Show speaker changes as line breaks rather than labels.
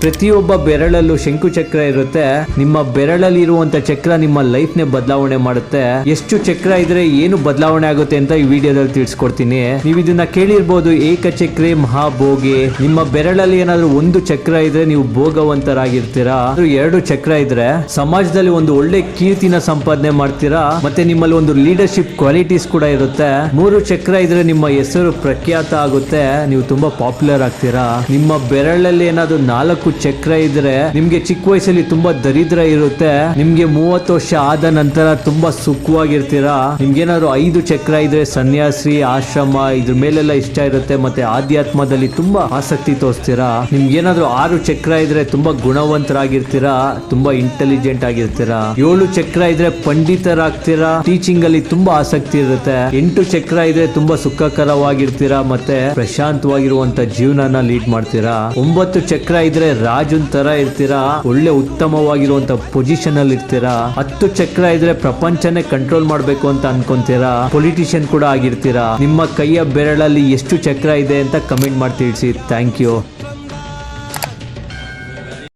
ಪ್ರತಿಯೊಬ್ಬ ಬೆರಳಲ್ಲೂ ಶಂಕು ಚಕ್ರ ಇರುತ್ತೆ. ನಿಮ್ಮ ಬೆರಳಲ್ಲಿ ಇರುವಂತ ಚಕ್ರ ನಿಮ್ಮ ಲೈಫ್ ನೇ ಬದಲಾವಣೆ ಮಾಡುತ್ತೆ. ಎಷ್ಟು ಚಕ್ರ ಇದ್ರೆ ಏನು ಬದಲಾವಣೆ ಆಗುತ್ತೆ ಅಂತ ಈ ವಿಡಿಯೋದಲ್ಲಿ ತಿಳಿಸ್ಕೊಡ್ತೀನಿ. ನೀವು ಇದನ್ನ ಕೇಳಿರ್ಬೋದು, ಏಕಚಕ್ರೆ ಮಹಾಭೋಗಿ. ನಿಮ್ಮ ಬೆರಳಲ್ಲಿ ಏನಾದ್ರೂ ಒಂದು ಚಕ್ರ ಇದ್ರೆ ನೀವು ಭೋಗವಂತರಾಗಿರ್ತೀರಾ. ಎರಡು ಚಕ್ರ ಇದ್ರೆ ಸಮಾಜದಲ್ಲಿ ಒಂದು ಒಳ್ಳೆ ಕೀರ್ತಿನ ಸಂಪಾದನೆ ಮಾಡ್ತೀರಾ. ಮತ್ತೆ ನಿಮ್ಮಲ್ಲಿ ಒಂದು ಲೀಡರ್ಶಿಪ್ ಕ್ವಾಲಿಟೀಸ್ ಕೂಡ ಇರುತ್ತೆ. ಮೂರು ಚಕ್ರ ಇದ್ರೆ ನಿಮ್ಮ ಹೆಸರು ಪ್ರಖ್ಯಾತ ಆಗುತ್ತೆ, ನೀವು ತುಂಬಾ ಪಾಪ್ಯುಲರ್ ಆಗ್ತೀರಾ. ನಿಮ್ಮ ಬೆರಳಲ್ಲಿ ಏನಾದ್ರು 4 ಚಕ್ರ ಇದ್ರೆ ನಿಮ್ಗೆ ಚಿಕ್ಕ ವಯಸ್ಸಲ್ಲಿ ತುಂಬಾ ದರಿದ್ರ ಇರುತ್ತೆ. ನಿಮ್ಗೆ 30 ವರ್ಷ ಆದ ನಂತರ ತುಂಬಾ ಸುಖವಾಗಿರ್ತೀರಾ. ನಿಮ್ಗೇನಾದ್ರು 5 ಚಕ್ರ ಇದ್ರೆ ಸನ್ಯಾಸಿ ಆಶ್ರಮ ಇದ್ರ ಮೇಲೆಲ್ಲ ಇಷ್ಟ ಇರುತ್ತೆ, ಮತ್ತೆ ಆಧ್ಯಾತ್ಮದಲ್ಲಿ ತುಂಬಾ ಆಸಕ್ತಿ ತೋರಿಸ್ತೀರಾ. ನಿಮ್ಗೇನಾದ್ರು 6 ಚಕ್ರ ಇದ್ರೆ ತುಂಬಾ ಗುಣವಂತರಾಗಿರ್ತೀರಾ, ತುಂಬಾ ಇಂಟೆಲಿಜೆಂಟ್ ಆಗಿರ್ತೀರಾ. 7 ಚಕ್ರ ಇದ್ರೆ ಪಂಡಿತರಾಗ್ತೀರಾ, ಟೀಚಿಂಗ್ ಅಲ್ಲಿ ತುಂಬಾ ಆಸಕ್ತಿ ಇರುತ್ತೆ. 8 ಚಕ್ರ ಇದ್ರೆ ತುಂಬಾ ಸುಖಕರವಾಗಿರ್ತೀರಾ, ಮತ್ತೆ ಪ್ರಶಾಂತವಾಗಿರುವಂತ ಜೀವನನ ಲೀಡ್ ಮಾಡ್ತೀರಾ. 9 ಚಕ್ರ ಇದ್ರೆ ರಾಜನ್ ತರ ಇರ್ತೀರಾ, ಒಳ್ಳೆ ಉತ್ತಮವಾಗಿರುವಂತ ಪೊಸಿಷನ್ ಅಲ್ಲಿ ಇರ್ತೀರಾ. 10 ಚಕ್ರ ಇದ್ರೆ ಪ್ರಪಂಚನೇ ಕಂಟ್ರೋಲ್ ಮಾಡ್ಬೇಕು ಅಂತ ಅನ್ಕೊಂತೀರಾ, ಪೊಲಿಟಿಷಿಯನ್ ಕೂಡ ಆಗಿರ್ತೀರಾ. ನಿಮ್ಮ ಕೈಯ ಬೆರಳಲ್ಲಿ ಎಷ್ಟು ಚಕ್ರ ಇದೆ ಅಂತ ಕಮೆಂಟ್ ಮಾಡಿ ತಿಳಿಸಿ. Thank you.